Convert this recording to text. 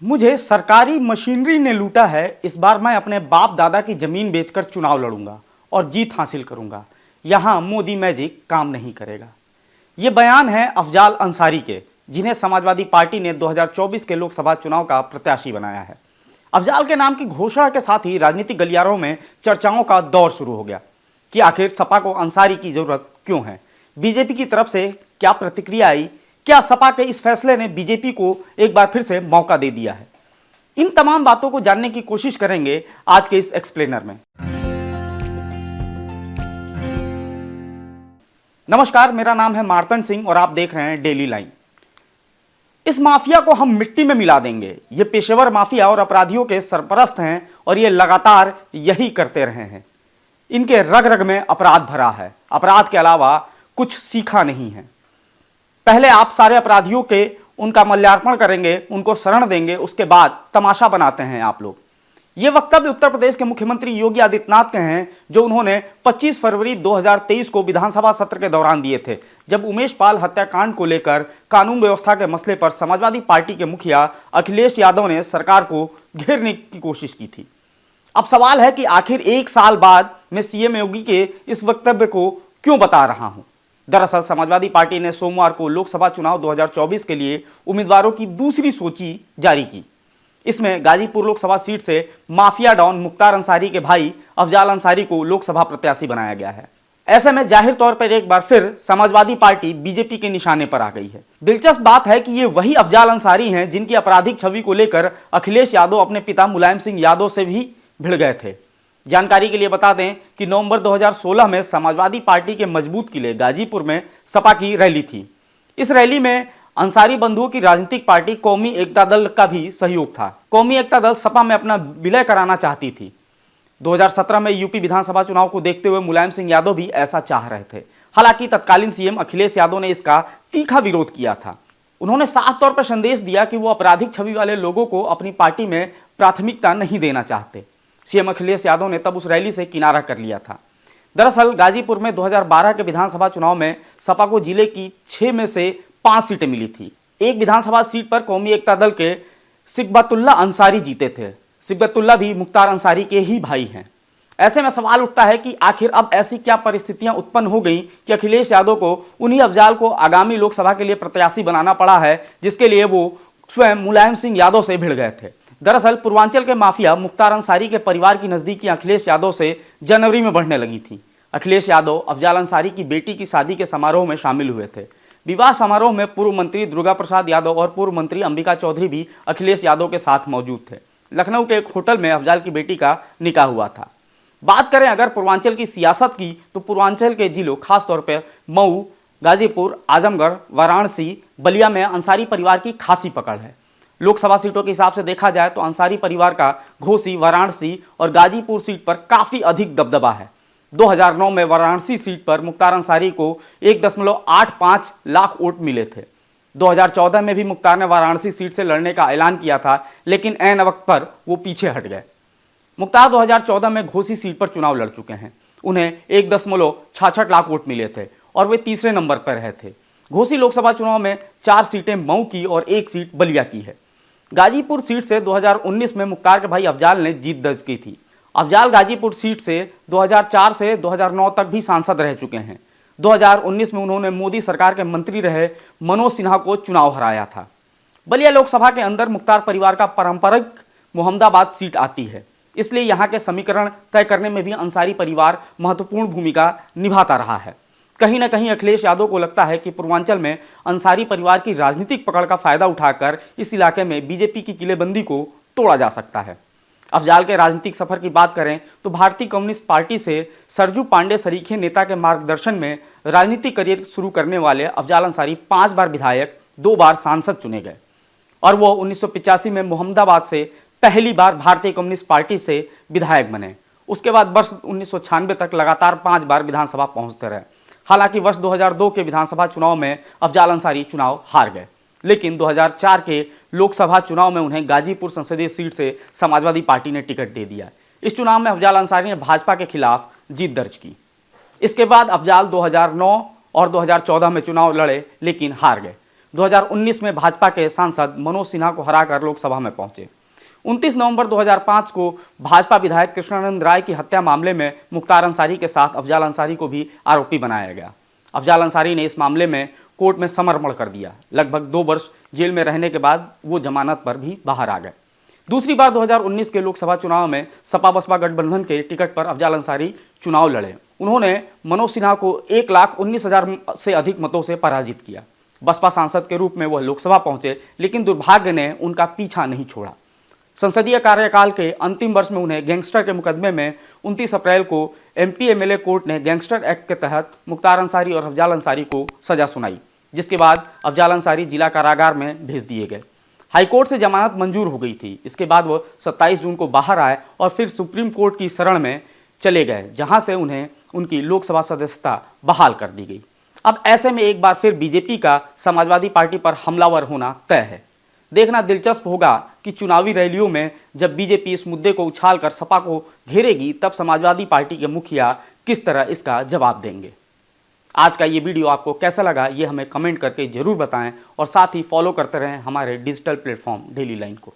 मुझे सरकारी मशीनरी ने लूटा है। इस बार मैं अपने बाप दादा की जमीन बेचकर चुनाव लड़ूंगा और जीत हासिल करूंगा। यहां मोदी मैजिक काम नहीं करेगा। ये बयान है अफजाल अंसारी के, जिन्हें समाजवादी पार्टी ने 2024 के लोकसभा चुनाव का प्रत्याशी बनाया है। अफजाल के नाम की घोषणा के साथ ही राजनीतिक गलियारों में चर्चाओं का दौर शुरू हो गया कि आखिर सपा को अंसारी की जरूरत क्यों है। बीजेपी की तरफ से क्या प्रतिक्रिया आई? क्या सपा के इस फैसले ने बीजेपी को एक बार फिर से मौका दे दिया है? इन तमाम बातों को जानने की कोशिश करेंगे आज के इस एक्सप्लेनर में। नमस्कार, मेरा नाम है मार्तंड सिंह और आप देख रहे हैं डेली लाइन। इस माफिया को हम मिट्टी में मिला देंगे। ये पेशेवर माफिया और अपराधियों के सरपरस्त हैं और ये लगातार यही करते रहे हैं। इनके रग रग में अपराध भरा है। अपराध के अलावा कुछ सीखा नहीं है। पहले आप सारे अपराधियों के उनका मूल्यांकन करेंगे, उनको शरण देंगे, उसके बाद तमाशा बनाते हैं आप लोग। ये वक्तव्य उत्तर प्रदेश के मुख्यमंत्री योगी आदित्यनाथ के हैं, जो उन्होंने 25 फरवरी 2023 को विधानसभा सत्र के दौरान दिए थे, जब उमेश पाल हत्याकांड को लेकर कानून व्यवस्था के मसले पर समाजवादी पार्टी के मुखिया अखिलेश यादव ने सरकार को घेरने की कोशिश की थी। अब सवाल है कि आखिर एक साल बाद मैं सीएम योगी के इस वक्तव्य को क्यों बता रहा हूं। दरअसल समाजवादी पार्टी ने सोमवार को लोकसभा चुनाव 2024 के लिए उम्मीदवारों की दूसरी सूची जारी की। इसमें गाजीपुर लोकसभा सीट से माफिया डॉन मुख्तार अंसारी के भाई अफजाल अंसारी को लोकसभा प्रत्याशी बनाया गया है। ऐसे में जाहिर तौर पर एक बार फिर समाजवादी पार्टी बीजेपी के निशाने पर आ गई है। दिलचस्प बात है कि ये वही अफजाल अंसारी हैं जिनकी आपराधिक छवि को लेकर अखिलेश यादव अपने पिता मुलायम सिंह यादव से भी भिड़ गए थे। जानकारी के लिए बता दें कि नवंबर 2016 में समाजवादी पार्टी के मजबूत किले गाजीपुर में सपा की रैली थी। इस रैली में अंसारी बंधुओं की राजनीतिक पार्टी कौमी एकता दल का भी सहयोग था। कौमी एकता दल सपा में अपना विलय कराना चाहती थी। 2017 में यूपी विधानसभा चुनाव को देखते हुए मुलायम सिंह यादव भी ऐसा चाह रहे थे। हालांकि तत्कालीन सीएम अखिलेश यादव ने इसका तीखा विरोध किया था। उन्होंने साफ तौर पर संदेश दिया कि वो आपराधिक छवि वाले लोगों को अपनी पार्टी में प्राथमिकता नहीं देना चाहते। सीएम अखिलेश यादव ने तब उस रैली से किनारा कर लिया था। दरअसल गाजीपुर में 2012 के विधानसभा चुनाव में सपा को जिले की 6 में से 5 सीटें मिली थी। एक विधानसभा सीट पर कौमी एकता दल के सिकबतुल्ला अंसारी जीते थे। सिकबतुल्ला भी मुख्तार अंसारी के ही भाई हैं। ऐसे में सवाल उठता है कि आखिर अब ऐसी क्या परिस्थितियां उत्पन्न हो गई कि अखिलेश यादव को उन्हीं अफजाल को आगामी लोकसभा के लिए प्रत्याशी बनाना पड़ा है, जिसके लिए वो स्वयं मुलायम सिंह यादव से भिड़ गए थे। दरअसल पूर्वांचल के माफिया मुख्तार अंसारी के परिवार की नजदीकी अखिलेश यादव से जनवरी में बढ़ने लगी थी। अखिलेश यादव अफजाल अंसारी की बेटी की शादी के समारोह में शामिल हुए थे। विवाह समारोह में पूर्व मंत्री दुर्गा प्रसाद यादव और पूर्व मंत्री अंबिका चौधरी भी अखिलेश यादव के साथ मौजूद थे। लखनऊ के एक होटल में अफजाल की बेटी का निकाह हुआ था। बात करें अगर पूर्वांचल की सियासत की, तो पूर्वांचल के जिलों खासतौर पर मऊ, गाजीपुर, आजमगढ़, वाराणसी, बलिया में अंसारी परिवार की खासी पकड़ है। लोकसभा सीटों के हिसाब से देखा जाए तो अंसारी परिवार का घोसी, वाराणसी और गाजीपुर सीट पर काफी अधिक दबदबा है। 2009 में वाराणसी सीट पर मुख्तार अंसारी को 1.85 लाख वोट मिले थे। 2014 में भी मुख्तार ने वाराणसी सीट से लड़ने का ऐलान किया था, लेकिन ऐन वक्त पर वो पीछे हट गए। मुख्तार 2014 में घोसी सीट पर चुनाव लड़ चुके हैं। उन्हें 1.66 लाख वोट मिले थे और वे तीसरे नंबर पर रहे थे। घोसी लोकसभा चुनाव में 4 सीटें मऊ की और 1 सीट बलिया की है। गाजीपुर सीट से 2019 में मुख्तार के भाई अफजाल ने जीत दर्ज की थी। अफजाल गाजीपुर सीट से 2004 से 2009 तक भी सांसद रह चुके हैं। 2019 में उन्होंने मोदी सरकार के मंत्री रहे मनोज सिन्हा को चुनाव हराया था। बलिया लोकसभा के अंदर मुख्तार परिवार का पारंपरिक मोहम्मदाबाद सीट आती है, इसलिए यहाँ के समीकरण तय करने में भी अंसारी परिवार महत्वपूर्ण भूमिका निभाता रहा है। कहीं ना कहीं अखिलेश यादव को लगता है कि पूर्वांचल में अंसारी परिवार की राजनीतिक पकड़ का फायदा उठाकर इस इलाके में बीजेपी की किलेबंदी को तोड़ा जा सकता है। अफजाल के राजनीतिक सफर की बात करें तो भारतीय कम्युनिस्ट पार्टी से सरजू पांडे सरीखे नेता के मार्गदर्शन में राजनीतिक करियर शुरू करने वाले अफजाल अंसारी 5 बार विधायक, 2 बार सांसद चुने गए और वो 1985 में मोहम्मदाबाद से पहली बार भारतीय कम्युनिस्ट पार्टी से विधायक बने। उसके बाद वर्ष 1996 तक लगातार 5 बार विधानसभा पहुंचते रहे। हालांकि वर्ष 2002 के विधानसभा चुनाव में अफजाल अंसारी चुनाव हार गए, लेकिन 2004 के लोकसभा चुनाव में उन्हें गाजीपुर संसदीय सीट से समाजवादी पार्टी ने टिकट दे दिया। इस चुनाव में अफजाल अंसारी ने भाजपा के खिलाफ जीत दर्ज की। इसके बाद अफजाल 2009 और 2014 में चुनाव लड़े, लेकिन हार गए। 2019 में भाजपा के सांसद मनोज सिन्हा को हराकर लोकसभा में पहुंचे। 29 नवंबर 2005 को भाजपा विधायक कृष्णानंद राय की हत्या मामले में मुख्तार अंसारी के साथ अफजाल अंसारी को भी आरोपी बनाया गया। अफजाल अंसारी ने इस मामले में कोर्ट में समर्पण कर दिया। लगभग 2 वर्ष जेल में रहने के बाद वो जमानत पर भी बाहर आ गए। दूसरी बार 2019 के लोकसभा चुनाव में सपा बसपा गठबंधन के टिकट पर अफजाल अंसारी चुनाव लड़े। उन्होंने मनोज सिन्हा को 1,19,000 से अधिक मतों से पराजित किया। बसपा सांसद के रूप में वह लोकसभा पहुंचे, लेकिन दुर्भाग्य ने उनका पीछा नहीं छोड़ा। संसदीय कार्यकाल के अंतिम वर्ष में उन्हें गैंगस्टर के मुकदमे में 29 अप्रैल को एमपी एमएलए कोर्ट ने गैंगस्टर एक्ट के तहत मुख्तार अंसारी और अफजाल अंसारी को सजा सुनाई, जिसके बाद अफजाल अंसारी जिला कारागार में भेज दिए गए। हाईकोर्ट से जमानत मंजूर हो गई थी। इसके बाद वह 27 जून को बाहर आए और फिर सुप्रीम कोर्ट की शरण में चले गए, जहां से उन्हें उनकी लोकसभा सदस्यता बहाल कर दी गई। अब ऐसे में एक बार फिर बीजेपी का समाजवादी पार्टी पर हमलावर होना तय है। देखना दिलचस्प होगा कि चुनावी रैलियों में जब बीजेपी इस मुद्दे को उछालकर सपा को घेरेगी, तब समाजवादी पार्टी के मुखिया किस तरह इसका जवाब देंगे। आज का ये वीडियो आपको कैसा लगा, ये हमें कमेंट करके जरूर बताएं और साथ ही फॉलो करते रहें हमारे डिजिटल प्लेटफॉर्म डेली लाइन को।